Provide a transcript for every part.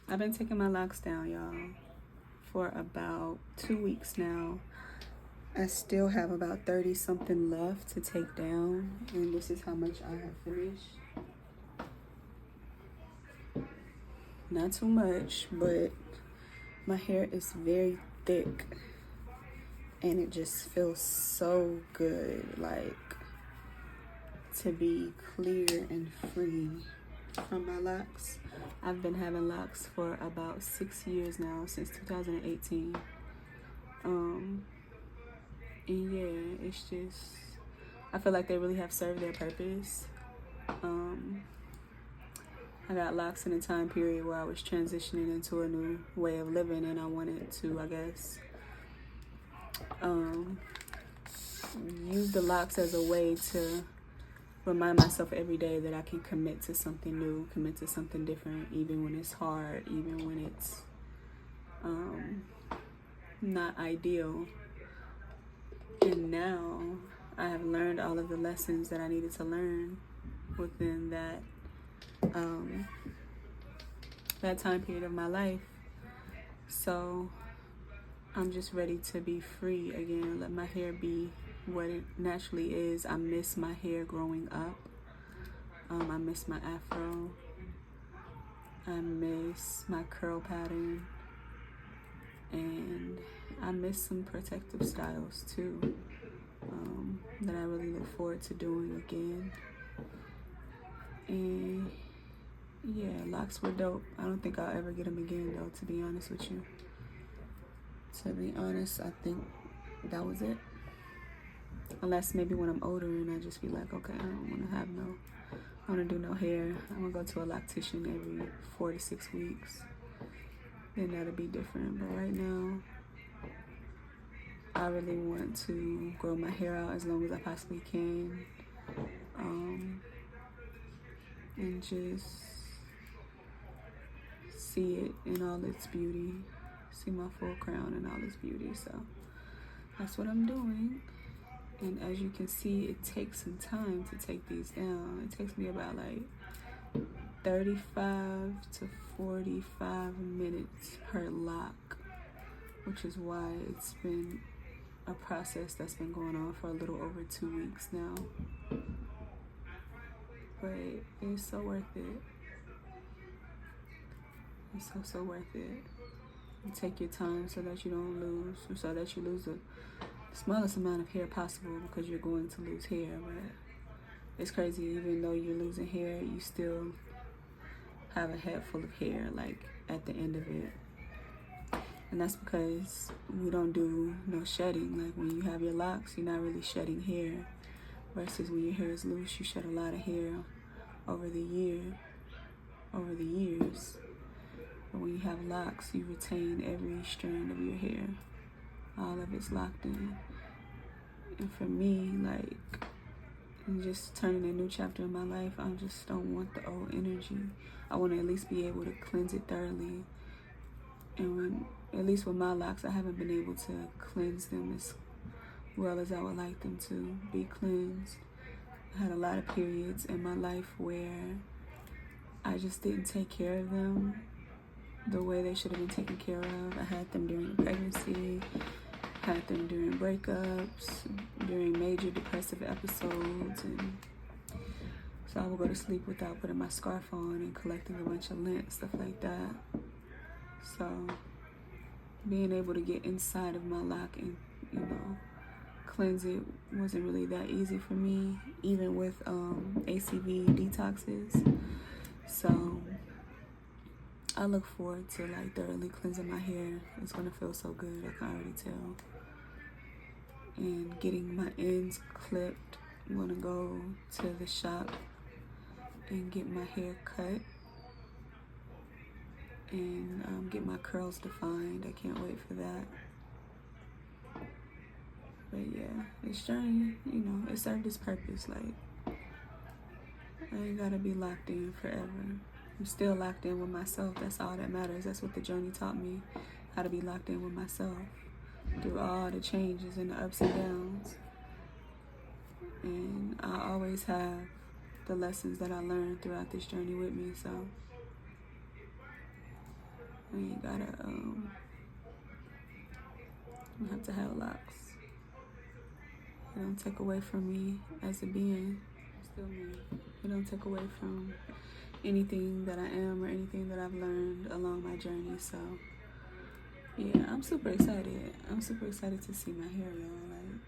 I've been taking my locks down, y'all, for about 2 weeks now. I still have about 30 something left to take down, and this is how much I have finished. Not too much, but my hair is very thick and it just feels so good, like, to be clear and free from my locks. I've been having locks for about 6 years now, since 2018. And yeah, it's just, I feel like they really have served their purpose. I got locks in a time period where I was transitioning into a new way of living, and I wanted to, I guess, use the locks as a way to remind myself every day that I can commit to something new, commit to something different, even when it's hard, even when it's not ideal. And now I have learned all of the lessons that I needed to learn within that time period of my life. So I'm just ready to be free again, let my hair be what it naturally is. I miss my hair growing up. I miss my afro. I miss my curl pattern. And I miss some protective styles too, that I really look forward to doing again. And yeah, locks were dope. I don't think I'll ever get them again though, to be honest with you. To be honest, I think that was it. Unless maybe when I'm older and I just be like, okay, I don't want to do no hair. I'm going to go to a loctician every 4 to 6 weeks. Then that'll be different. But right now, I really want to grow my hair out as long as I possibly can. And just see it in all its beauty. See my full crown in all its beauty. So that's what I'm doing. And as you can see, it takes some time to take these down. It takes me about like 35 to 45 minutes per lock, which is why it's been a process that's been going on for a little over 2 weeks now. But it's so worth it. It's so worth it. You take your time so that you don't lose, or so that you lose the smallest amount of hair possible, because you're going to lose hair. But it's crazy, even though you're losing hair, you still have a head full of hair, like, at the end of it. And that's because we don't do no shedding. Like, when you have your locks, you're not really shedding hair. Versus when your hair is loose, you shed a lot of hair over the years. But when you have locks, you retain every strand of your hair. All of it's locked in. And for me, like, I'm just turning a new chapter in my life. I just don't want the old energy. I want to at least be able to cleanse it thoroughly. And at least with my locks, I haven't been able to cleanse them as well as I would like them to be cleansed. I had a lot of periods in my life where I just didn't take care of them the way they should have been taken care of. I had them during pregnancy, had them during breakups, during major depressive episodes, and so I would go to sleep without putting my scarf on and collecting a bunch of lint, stuff like that. So being able to get inside of my lock and, cleanse it wasn't really that easy for me, even with ACV detoxes. So I look forward to, like, thoroughly cleansing my hair. It's gonna feel so good, I can already tell. And getting my ends clipped. I'm gonna go to the shop and get my hair cut and get my curls defined. I can't wait for that. But yeah, this journey, it served its purpose. Like, I ain't gotta be locked in forever. I'm still locked in with myself. That's all that matters. That's what the journey taught me, how to be locked in with myself through all the changes and the ups and downs. And I always have the lessons that I learned throughout this journey with me. So I ain't gotta have to have locks. It don't take away from me as a being. I'm still me. It don't take away from anything that I am or anything that I've learned along my journey. So yeah, I'm super excited. I'm super excited to see my hair, y'all. Like,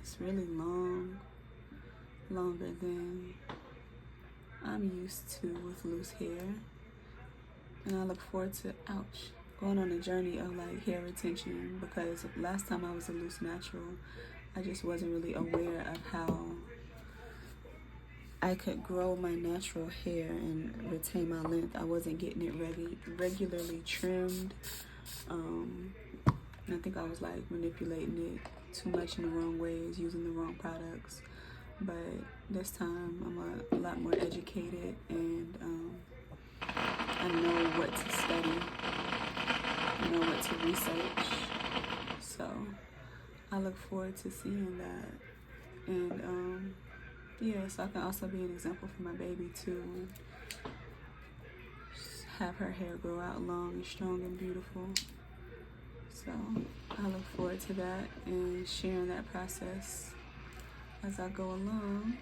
it's really long, longer than I'm used to with loose hair. And I look forward to, going on a journey of like hair retention, because last time I was a loose natural, I just wasn't really aware of how I could grow my natural hair and retain my length. I wasn't getting it regularly trimmed. And I think I was like manipulating it too much in the wrong ways, using the wrong products. But this time I'm a lot more educated, and I know what to study, I know what to research. So I look forward to seeing that. And yeah, so I can also be an example for my baby too. Just have her hair grow out long and strong and beautiful. So I look forward to that and sharing that process as I go along.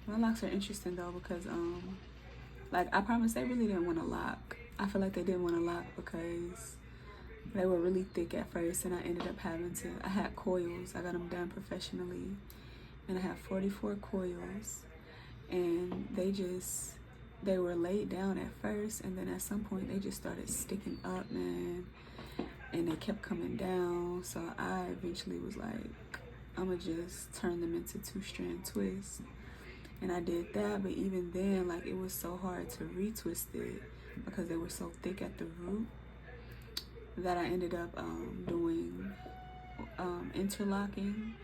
My locks are interesting though, because like I promise, they really didn't want to lock. I feel like they didn't want to lock because they were really thick at first, and I ended up I had coils. I got them done professionally, and I had 44 coils, and they were laid down at first, and then at some point they just started sticking up, man, and they kept coming down. So I eventually was like, I'm gonna just turn them into 2-strand twists. And I did that, but even then, like, it was so hard to retwist it because they were so thick at the root, that I ended up doing interlocking,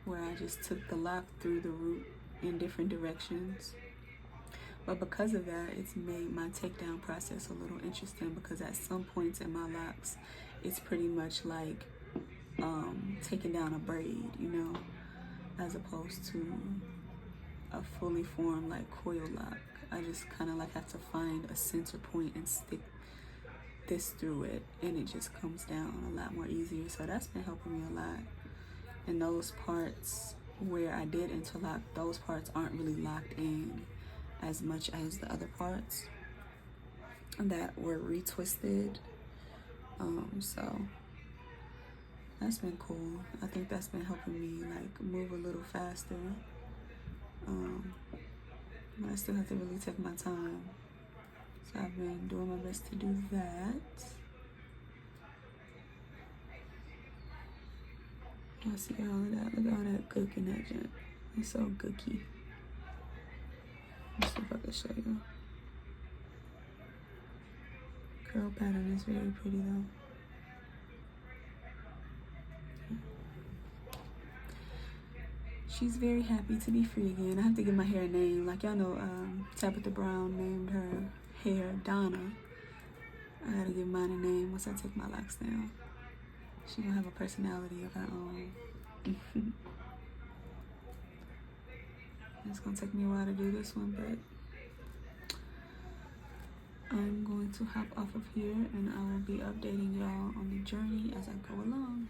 where I just took the lock through the root in different directions. But because of that, it's made my takedown process a little interesting, because at some points in my locks, it's pretty much like taking down a braid, you know, as opposed to a fully formed like coil lock. I just kind of like have to find a center point and stick this through it, and it just comes down a lot more easier. So that's been helping me a lot. And those parts where I did interlock, those parts aren't really locked in as much as the other parts that were retwisted. So that's been cool. I think that's been helping me like move a little faster. But I still have to really take my time. So I've been doing my best to do that. I see all of that. Look at all that gook in that joint. It's so gooky. Let's see if I can show you. Curl pattern is very pretty though. She's very happy to be free again. I have to give my hair a name. Like y'all know, Tabitha Brown named her hair Donna. I gotta give mine a name once I take my locks down. She gonna have a personality of her own. It's gonna take me a while to do this one, but I'm going to hop off of here, and I will be updating y'all on the journey as I go along.